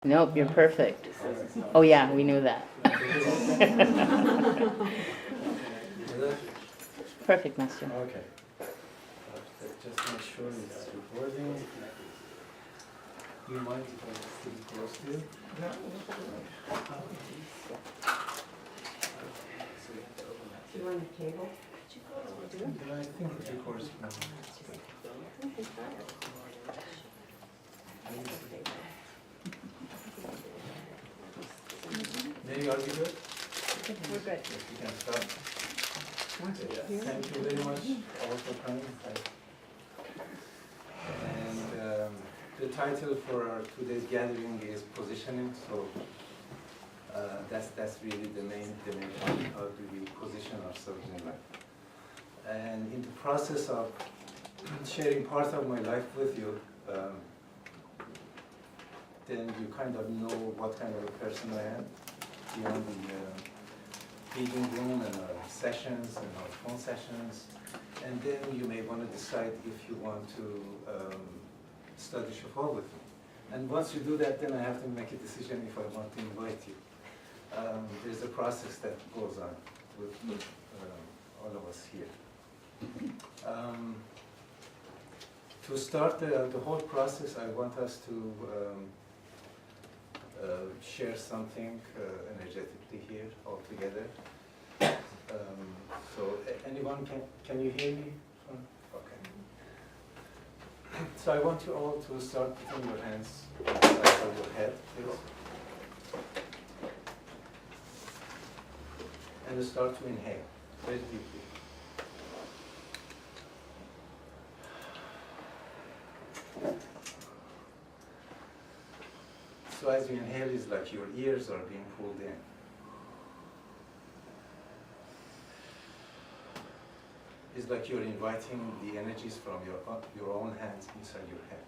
Nope, you're perfect. Oh yeah, we knew that. Perfect, Master. Okay. Just make sure it's recording. You mind if I sit close to you? You want the table? Yeah, I think it records now. Maybe are you good? We're good. If you can start. Thank you very much all for coming. And the title for our today's gathering is Positioning. So that's really the main point. How do we position ourselves in life? And in the process of sharing part of my life with you, then you kind of know what kind of a person I am beyond the meeting room and our sessions and our phone sessions. And then you may want to decide if you want to study Shafaw with me. And once you do that, then I have to make a decision if I want to invite you. There's a process that goes on with all of us here. To start the whole process, I want us to share something energetically here all together. So anyone can you hear me? Okay. So I want you all to start putting your hands on the side of your head, please. And start to inhale very deeply. So as you inhale, it's like your ears are being pulled in. It's like you're inviting the energies from your own hands inside your head.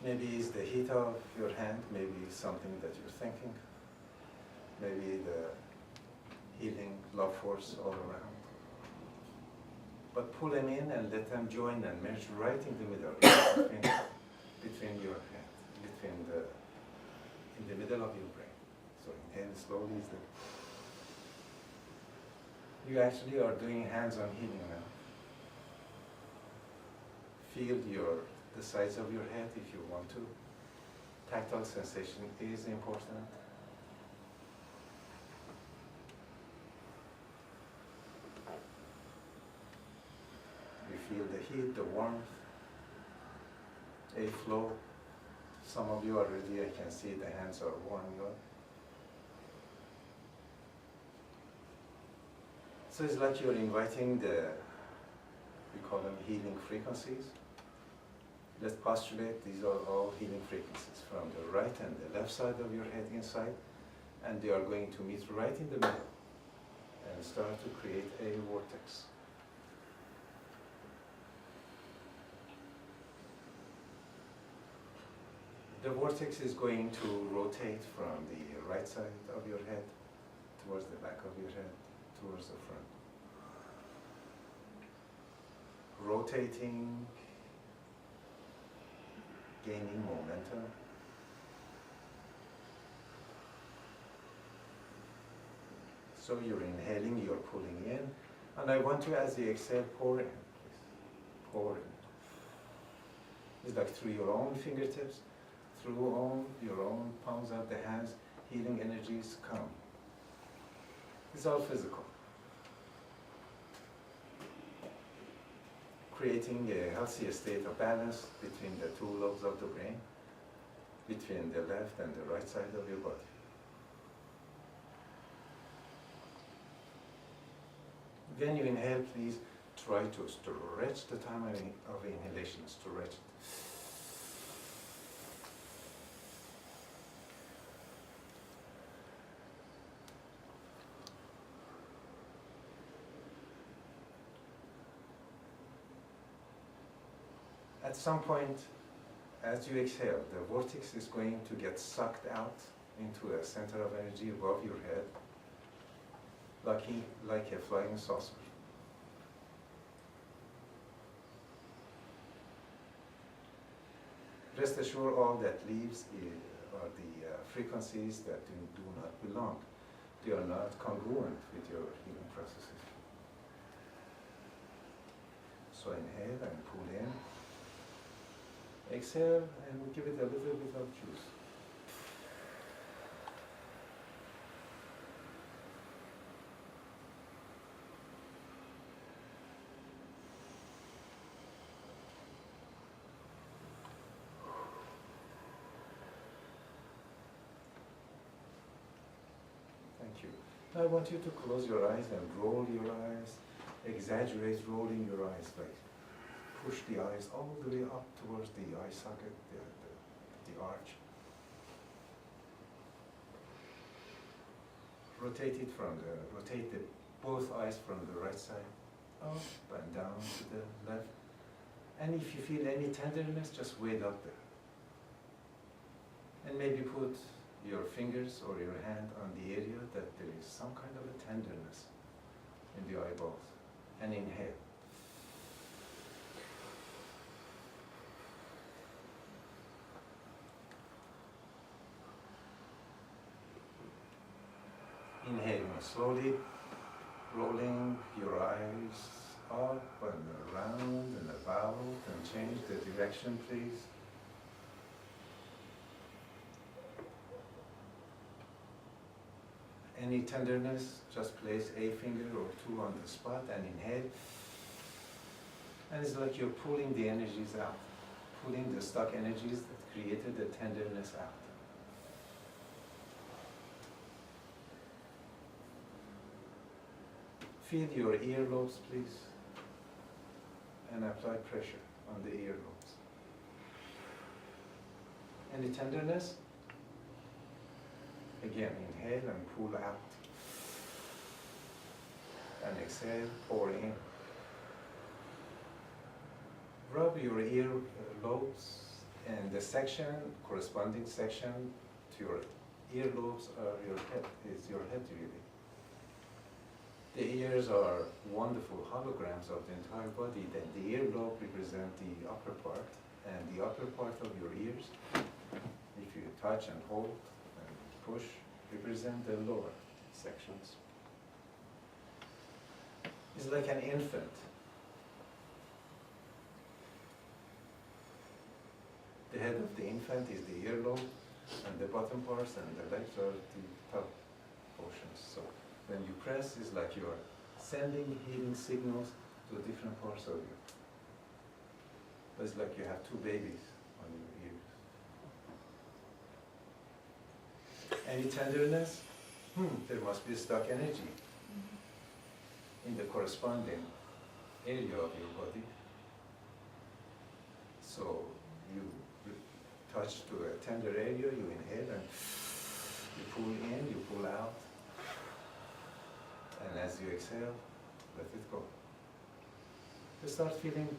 Maybe it's the heat of your hand, maybe it's something that you're thinking, maybe the healing love force all around. But pull them in and let them join and merge right in the middle, between your hand, in the middle of your brain. So inhale slowly. You actually are doing hands-on healing now. Feel the sides of your head if you want to. Tactile sensation is important. You feel the heat, the warmth, a flow. Some of you already, I can see the hands are warming up. So it's like you're inviting we call them healing frequencies. Let's postulate these are all healing frequencies from the right and the left side of your head inside, and they are going to meet right in the middle and start to create a vortex. The vortex is going to rotate from the right side of your head towards the back of your head, towards the front. Rotating, gaining momentum. So you're inhaling, you're pulling in, and I want you, as you exhale, pour in, please. Pour in. It's like through your own fingertips, through your own palms of the hands, healing energies come. It's all physical. Creating a healthy state of balance between the two lobes of the brain, between the left and the right side of your body. When you inhale, please try to stretch the time of inhalation, stretch it. At some point, as you exhale, the vortex is going to get sucked out into a center of energy above your head. like a flying saucer. Rest assured, all that leaves are the frequencies that do not belong. They are not congruent with your healing processes. So inhale and pull in. Exhale and give it a little bit of juice. Thank you. Now I want you to close your eyes and roll your eyes. Exaggerate rolling your eyes, like push the eyes all the way up towards the eye socket, the arch. Rotate both eyes from the right side up and down to the left. And if you feel any tenderness, just wait up there. And maybe put your fingers or your hand on the area that there is some kind of a tenderness in the eyeballs. And inhale. Inhaling slowly, rolling your eyes up and around and about, and change the direction, please. Any tenderness, just place a finger or two on the spot and inhale. And it's like you're pulling the energies out, pulling the stuck energies that created the tenderness out. Feel your earlobes, please, and apply pressure on the earlobes. Any tenderness? Again, inhale and pull out. And exhale, pour in. Rub your ear lobes and the section, corresponding section to your earlobes or your head, is your head really. The ears are wonderful holograms of the entire body. Then the earlobe represents the upper part, and the upper part of your ears, if you touch and hold, push, represent the lower sections. It's like an infant. The head of the infant is the earlobe, and the bottom parts and the legs are the top portions. So when you press, it's like you're sending healing signals to different parts of you. It's like you have two babies on your ears. Any tenderness? There must be stuck energy in the corresponding area of your body. So you touch to a tender area, you inhale and you pull in, you pull out. And as you exhale, let it go. You start feeling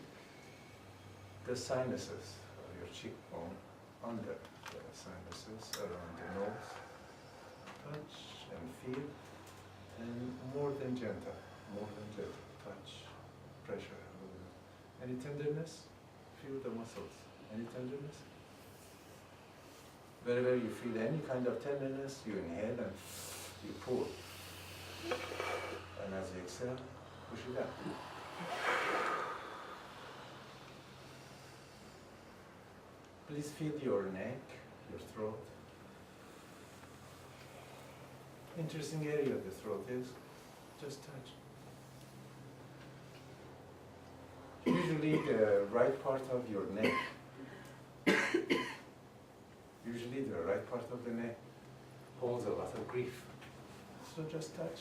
the sinuses of your cheekbone under the sinuses, around the nose. Touch and feel, and more than gentle, touch, pressure. Any tenderness? Feel the muscles. Any tenderness? Wherever you feel any kind of tenderness, you inhale and you pull. And as you exhale, push it out. Please feel your neck, your throat. Interesting area of the throat is, just touch. Usually the right part of your neck, holds a lot of grief. So just touch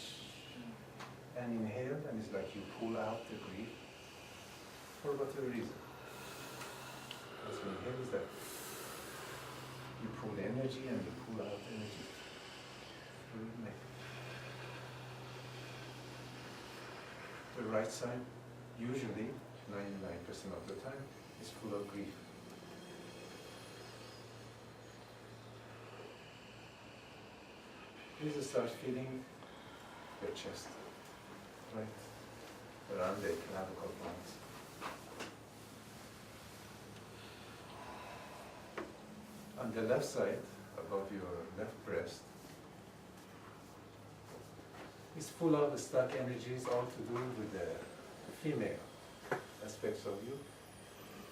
and inhale, and it's like you pull out the grief for whatever reason. As you inhale is that you pull energy and you pull out energy. The right side, usually 99% of the time, is full of grief. Please start feeling your chest, right around the clavicle bones. On the left side, above your left breast, is full of stuck energies, all to do with the female aspects of you,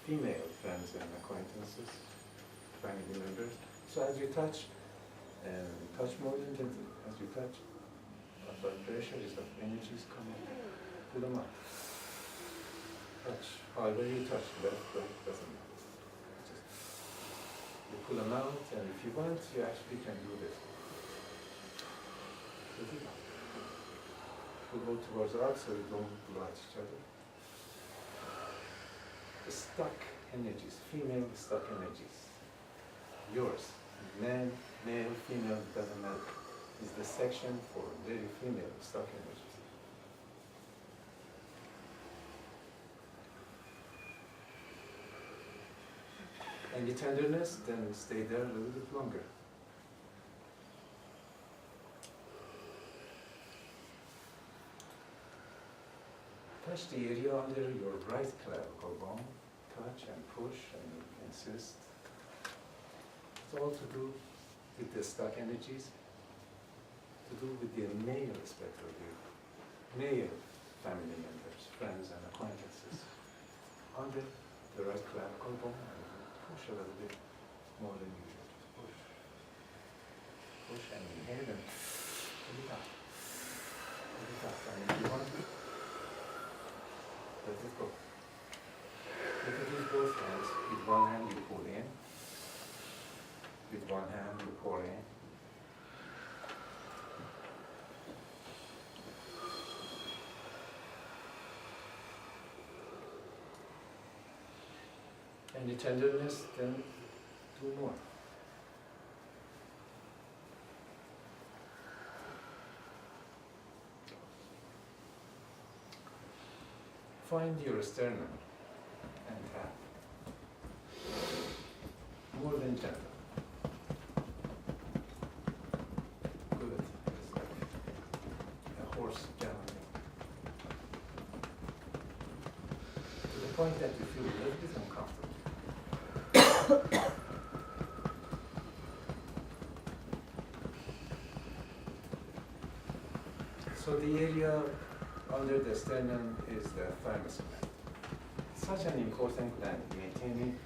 female friends and acquaintances, family members. So as you touch, and touch more intensely, as you touch, blood pressure is the energies coming, pull them up. Touch, however you touch, left, right, doesn't matter. Just, you pull them out, and if you want, you actually can do this. We'll go towards us so we don't blow at each other. The stuck energies, female stuck energies, yours, man, male, female, doesn't matter, is the section for very female stuck energies. Any tenderness, then stay there a little bit longer. Touch the area under your right clavicle bone. Touch and push and insist. It's all to do with the stuck energies, to do with the male aspect of you, male family members, friends and acquaintances. Under the right clavicle bone and push a little bit more than usual. Just push. Push and inhale and pull it up. Pull it up. And if you want to, let it go. You can use both hands. With one hand you pull in. With one hand you pour in. Any tenderness, then do more. Find your sternum and tap. More than gentle. Good. It's like a horse galloping. To the point that you feel a little bit uncomfortable. So the area under the sternum is the thymus gland. It's such an important gland in maintaining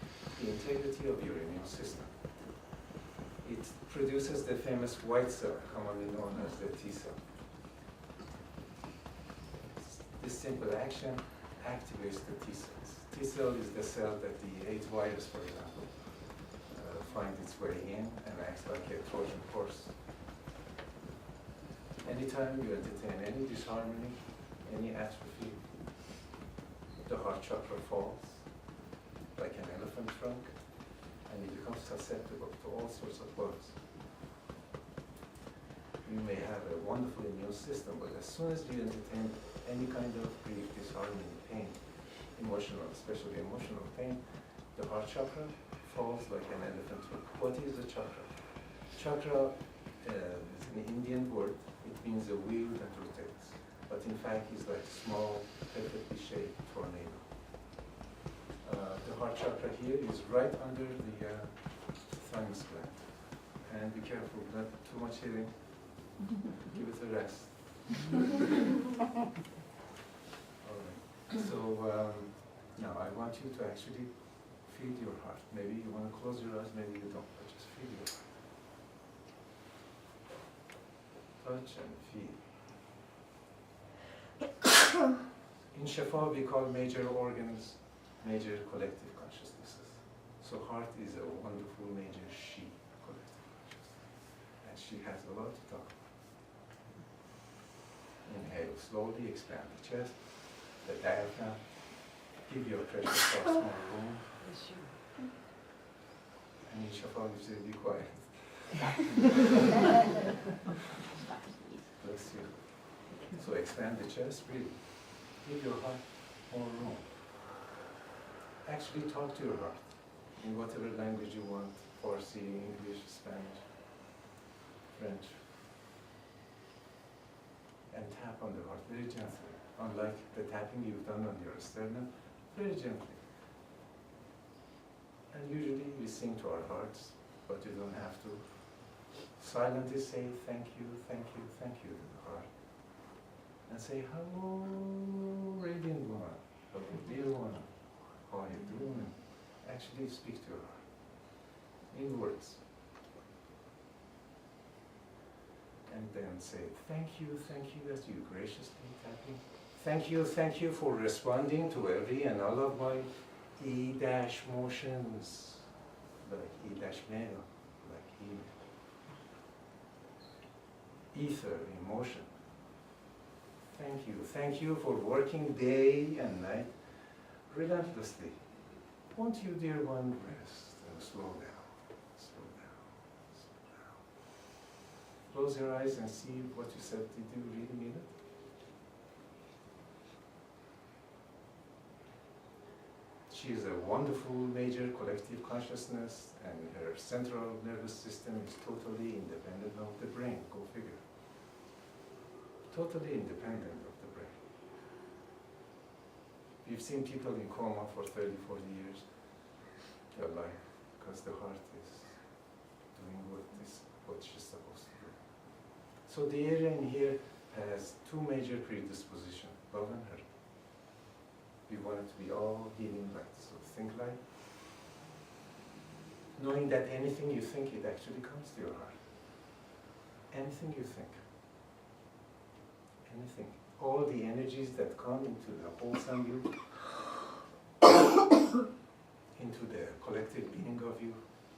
the integrity of your immune system. It produces the famous white cell, commonly known as the T cell. This simple action activates the T cells. T cell is the cell that the AIDS virus, for example, finds its way in and acts like a Trojan horse. Anytime you entertain any disharmony, any atrophy, the heart chakra falls like an elephant trunk, and it becomes susceptible to all sorts of bugs. You may have a wonderful immune system, but as soon as you entertain any kind of grief, disharmony, pain, emotional, especially emotional pain, the heart chakra falls like an elephant trunk. What is the chakra? Chakra is an Indian word. It means a wheel that rotates. But in fact, it's like a small, perfectly shaped tornado. The heart chakra here is right under the thymus gland. And be careful, not too much hitting. Give it a rest. All right. So now I want you to actually feel your heart. Maybe you want to close your eyes, maybe you don't, but just feel your heart. Touch and feel. In Shafaw, we call major organs major collective consciousnesses. So heart is a wonderful major she, collective consciousness. And she has a lot to talk about. Inhale slowly, expand the chest, the diaphragm. Give your precious thoughts more room. And in Shafaw, you say, be quiet. Bless you. So expand the chest, breathe. Give your heart more room. Actually talk to your heart in whatever language you want, Farsi, English, Spanish, French. And and tap on the heart very gently. Unlike the tapping you've done on your sternum, very gently. And usually we sing to our hearts, but you don't have to. Silently say thank you, thank you, thank you to the heart. And say, hello, radiant one, hello, dear one, how are you doing? Actually speak to your heart in words. And then say, thank you that you graciously tapping. Thank you for responding to every and all of my E- motions, like E-mail, like email. Ether, emotion. Thank you for working day and night relentlessly. Won't you, dear one, rest and slow down, slow down, slow down. Close your eyes and see what you said. Did you really mean it? She is a wonderful major collective consciousness, and her central nervous system is totally independent of the brain. Go figure. Totally independent of the brain. We've seen people in coma for 30, 40 years, their life, because the heart is doing what she's supposed to do. So the area in here has two major predispositions, love and hurt. We want it to be all healing light. So think light, knowing that anything you think, it actually comes to your heart. Anything you think. Anything. All the energies that come into the wholesome you, into the collective being of you,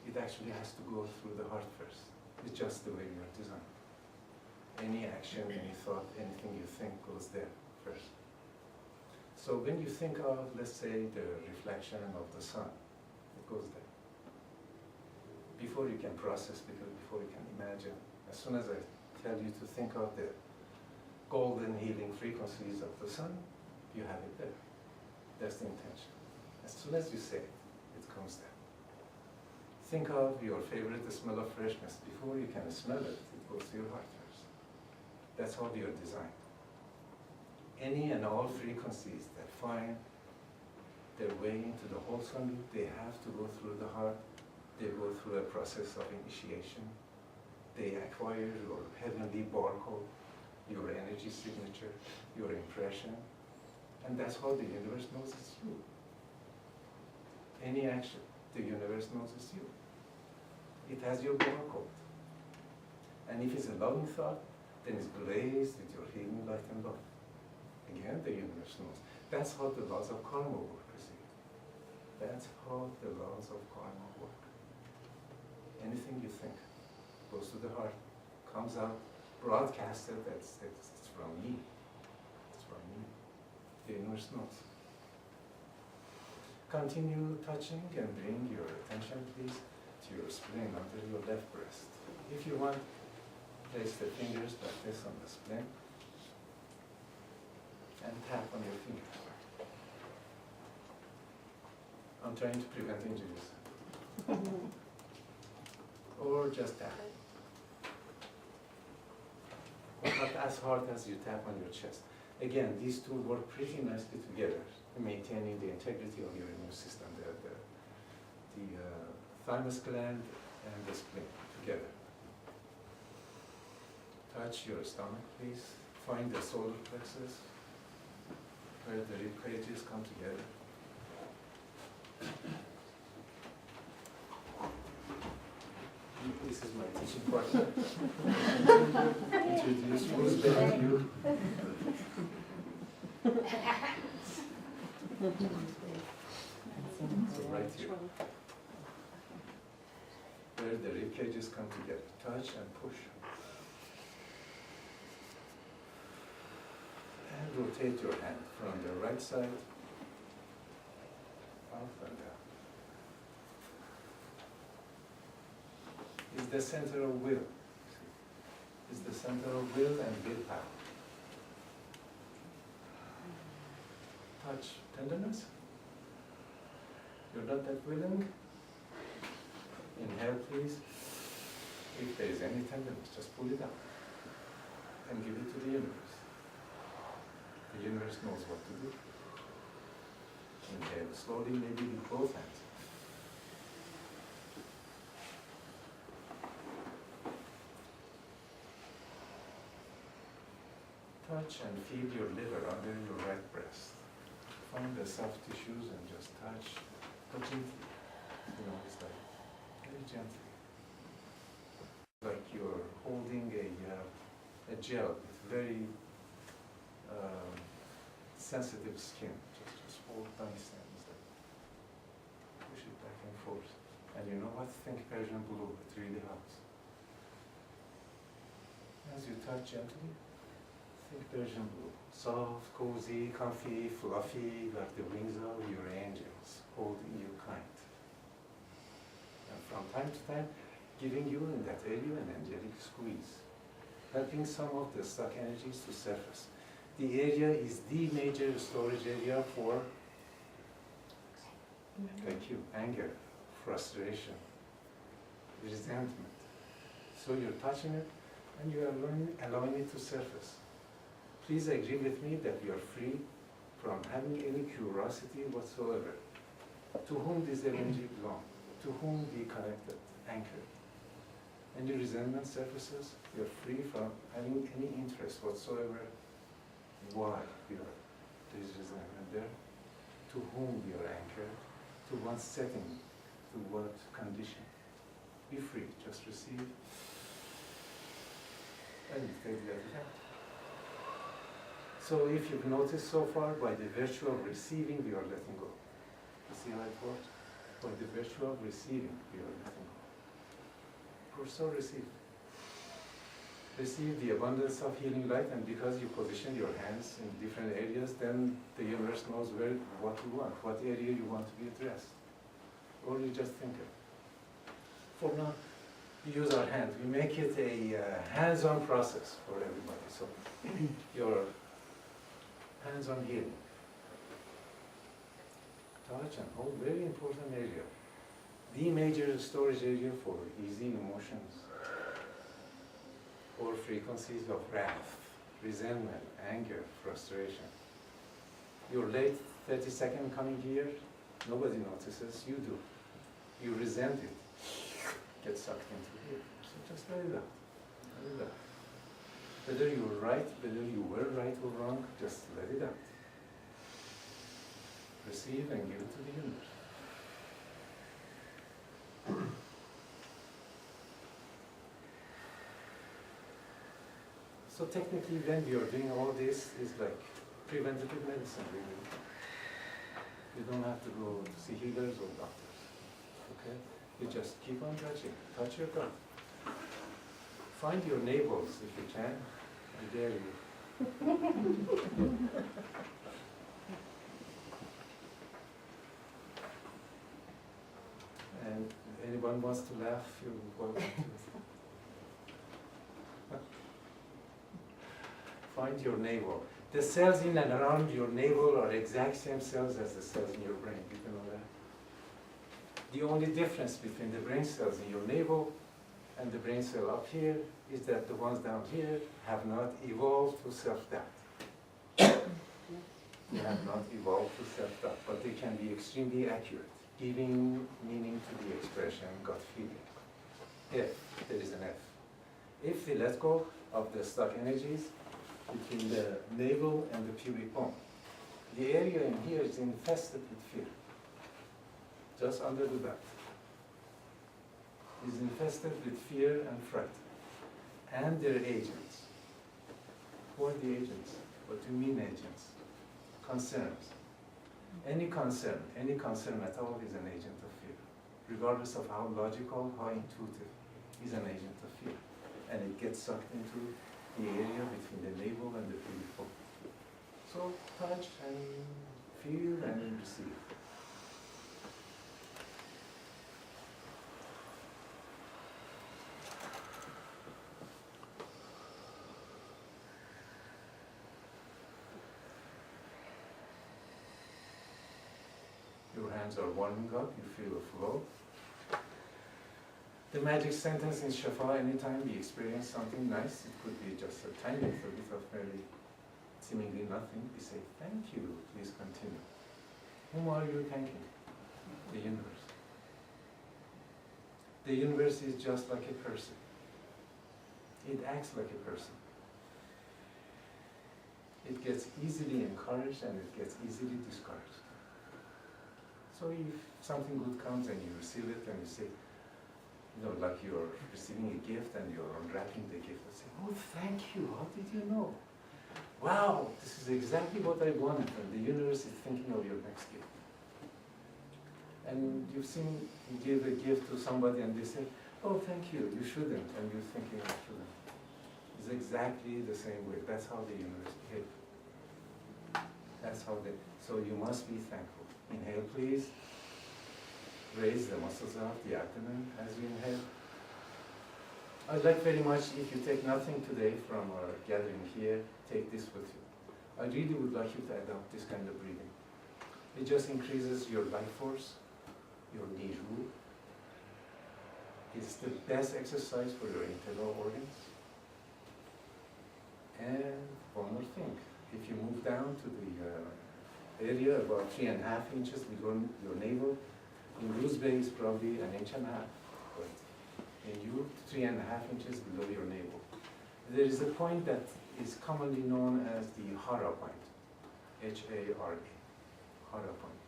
it actually has to go through the heart first. It's just the way you are designed. Any action, any thought, anything you think goes there first. So when you think of, let's say, the reflection of the sun, it goes there. Before you can process, before you can imagine, as soon as I tell you to think of the golden healing frequencies of the sun, you have it there. That's the intention. As soon as you say it, it comes there. Think of your favorite smell of freshness. Before you can smell it, it goes to your heart first. That's how you're designed. Any and all frequencies that find their way into the wholesome, they have to go through the heart. They go through a process of initiation. They acquire your heavenly barcode, your energy signature, your impression, and that's how the universe knows it's you. Any action, the universe knows it's you. It has your barcode. And if it's a loving thought, then it's glazed with your healing light and love. Again, the universe knows. That's how the laws of karma work, you see. That's how the laws of karma work. Anything you think goes to the heart, comes out, broadcasted, it's from me. It's from me. The universe knows. Continue touching and bring your attention, please, to your spleen under your left breast. If you want, place the fingers like this on the spleen and tap on your fingers. I'm trying to prevent injuries. Or just tap. Not as hard as you tap on your chest. Again, these two work pretty nicely together, maintaining the integrity of your immune system, the thymus gland and the spleen together. Touch your stomach, please. Find the solar plexus, where the rib cages come together. This is my teaching partner. Introduce who's better you. So right here, where the rib cages come together. Touch and push. And rotate your hand from the right side up and down. Is the center of will. Is the center of will and willpower. Touch tenderness. You're not that willing. Inhale, please. If there is any tenderness, just pull it out and give it to the universe. The universe knows what to do. Inhale slowly, maybe with both hands. Touch and feel your liver under your right breast. Find the soft tissues and just touch, but gently. It's like very gently. Like you're holding a gel with very sensitive skin. Just hold nice and push it back and forth. And you know what? Think Persian blue. It really helps. As you touch gently, think Persian blue. Soft, cozy, comfy, fluffy, like the wings of your angels, holding you kind. And from time to time, giving you in that area an angelic squeeze, helping some of the stuck energies to surface. The area is the major storage area for, thank you, anger, frustration, resentment. So you're touching it and you are allowing it to surface. Please agree with me that you are free from having any curiosity whatsoever. To whom does the energy belong? To whom be connected, anchored? Any resentment surfaces, you are free from having any interest whatsoever. Why there is resentment there? To whom we are anchored? To what setting? To what condition? Be free, just receive and take the other hand. So if you've noticed so far, by the virtue of receiving, we are letting go. You see how it works? By the virtue of receiving, we are letting go. So receive. Receive the abundance of healing light, and because you position your hands in different areas, then the universe knows what you want, what area you want to be addressed. Or you just think it. For now, we use our hands. We make it a hands-on process for everybody. So your hands-on healing. Touch and hold, very important area. The major storage area for easy emotions or frequencies of wrath, resentment, anger, frustration. You're late 30 seconds coming here, nobody notices, you do. You resent it, get sucked into here. So just let it out, let it out. Whether you were right, whether you were right or wrong, just let it out. Receive and give it to the universe. So technically, when we are doing all this, is like preventative medicine, really. You don't have to go to see healers or doctors, okay? You just keep on touching. Touch your gut. Find your navels if you can. I dare you. And anyone wants to laugh, you're welcome to. Find your navel. The cells in and around your navel are exact same cells as the cells in your brain. Did you know that? The only difference between the brain cells in your navel and the brain cell up here is that the ones down here have not evolved to self-doubt. They have not evolved to self-doubt, but they can be extremely accurate, giving meaning to the expression gut feeling. If there is an F. If we let go of the stuck energies between the navel and the pubic bone, the area in here is infested with fear. Just under the back. Is infested with fear and fright. And their agents. Who are the agents? What do you mean agents? Concerns. Any concern at all is an agent of fear. Regardless of how logical, how intuitive, is an agent of fear. And it gets sucked into the area between the navel and the pubic bone. So touch and feel and receive. Your hands are warming up, you feel a flow. The magic sentence in Shafaw, anytime we experience something nice, it could be just a tiny little bit of merely seemingly nothing, we say, thank you, please continue. Whom are you thanking? The universe. The universe is just like a person. It acts like a person. It gets easily encouraged and it gets easily discouraged. So if something good comes and you receive it and you say, like you're receiving a gift and you're unwrapping the gift and say, oh, thank you, how did you know? Wow, this is exactly what I wanted, and the universe is thinking of your next gift. And you've seen, you give a gift to somebody and they say, oh, thank you, you shouldn't, and you're thinking I shouldn't. It's exactly the same way. That's how the universe behaves. That's how they, so you must be thankful. Inhale, please. Raise the muscles of the abdomen as you inhale. I'd like very much, if you take nothing today from our gathering here, take this with you. I really would like you to adopt this kind of breathing. It just increases your life force, your niru. It's the best exercise for your internal organs. And one more thing, if you move down to the area about 3.5 inches below your navel, in Bruce Bay is probably 1.5 inches, but in you, 3.5 inches below your navel. There is a point that is commonly known as the Hara point, H-A-R-A, Hara point.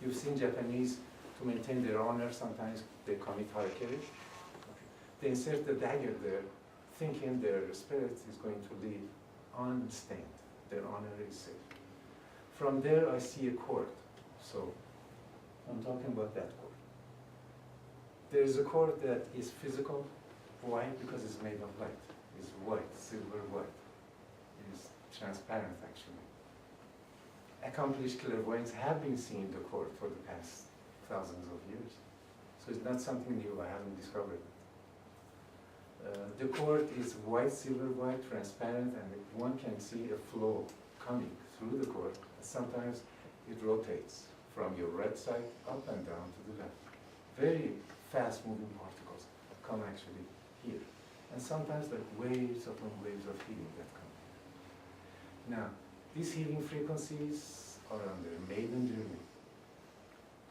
You've seen Japanese, to maintain their honor, sometimes they commit harakiri. Okay. They insert the dagger there, thinking their spirit is going to leave unstained. Their honor is safe. From there, I see a cord. So, I'm talking about that cord. There is a cord that is physical. Why? Because it's made of light. It's white, silver white. It is transparent, actually. Accomplished clairvoyants have been seeing the cord for the past thousands of years. So it's not something new, I haven't discovered it. The cord is white, silver white, transparent, and one can see a flow coming through the cord. Sometimes it rotates from your right side up and down to the left. Very fast moving particles come actually here. And sometimes like waves upon waves of healing that come here. Now, these healing frequencies are on their maiden journey.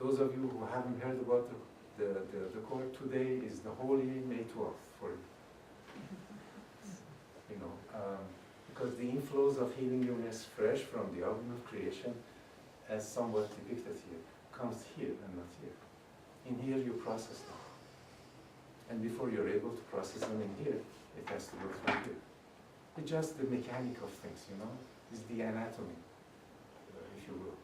Those of you who haven't heard about the cord, today is the holy May 12th for you. Because the inflows of healing illness fresh from the oven of creation, as somewhat depicted here, comes here and not here. In here you process them. And before you're able to process them in here, it has to go through here. It's just the mechanic of things, It's the anatomy, if you will.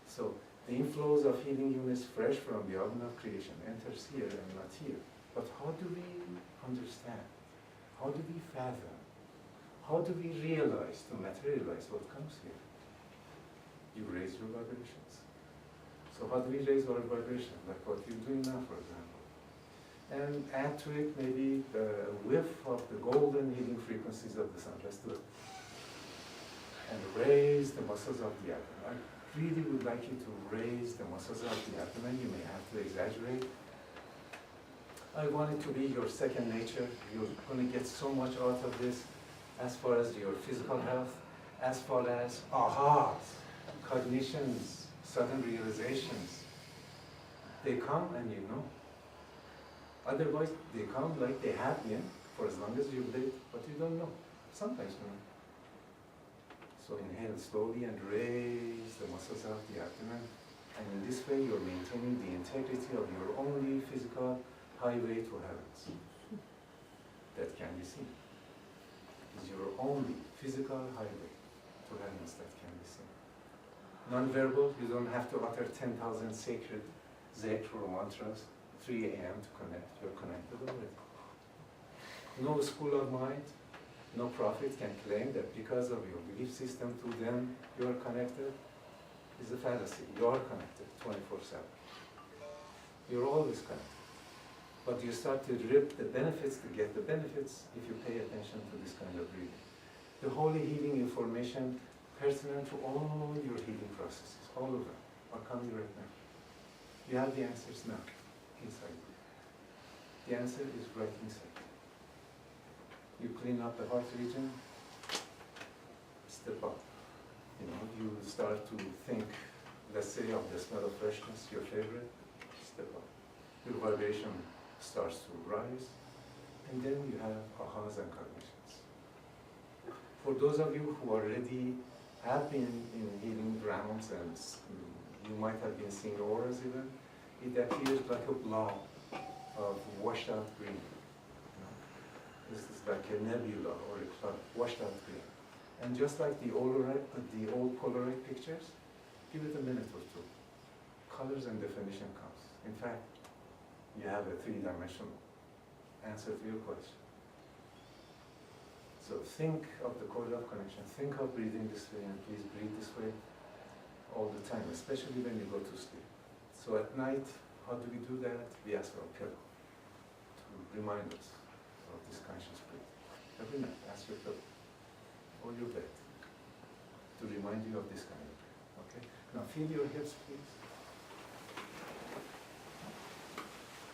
So the inflows of healing illness fresh from the oven of creation enters here and not here. But how do we understand? How do we fathom? How do we realize, to materialize what comes here? You raise your vibrations. So how do we raise our vibration? Like what you're doing now, for example. And add to it maybe the whiff of the golden healing frequencies of the sun. Let's do it. And raise the muscles of the abdomen. I really would like you to raise the muscles of the abdomen. You may have to exaggerate. I want it to be your second nature. You're going to get so much out of this as far as your physical health, as far as ahas, cognitions, sudden realizations. They come and you know. Otherwise, they come like they have been for as long as you live, but you don't know. Sometimes you know. So inhale slowly and raise the muscles of the abdomen. And in this way, you're maintaining the integrity of your only physical highway to heavens that can be seen. Is your only physical highway to heavens that can be seen. Non-verbal, you don't have to utter 10,000 sacred zikr or mantras, 3 a.m. to connect. You're connected already. No school of mind, no prophet can claim that because of your belief system to them you are connected. It's a fallacy. You are connected 24/7. You're always connected. But you start to reap the benefits to get the benefits if you pay attention to this kind of breathing. The holy healing information pertinent to all your healing processes, all of them, are coming right now. You have the answers now, inside you. The answer is right inside. You clean up the heart region, step up. You know, you start to think, let's say, of the smell of freshness, your favorite, step up. Your vibration starts to rise, and then you have ahas and cognitions. For those of you who already have been in healing grounds and you might have been seeing auras even, it appears like a blob of washed out green. You know? This is like a nebula or a cloud, washed out green. And just like the old Polaroid pictures, give it a minute or two. Colors and definition comes. In fact, you have a three-dimensional answer to your question. So think of the code of connection, think of breathing this way, and please breathe this way all the time, especially when you go to sleep. So at night, how do we do that? We ask for a pillow to remind us of this conscious breathing. Every night, ask your pillow or your bed to remind you of this kind of breath. Okay? Now feel your hips, please.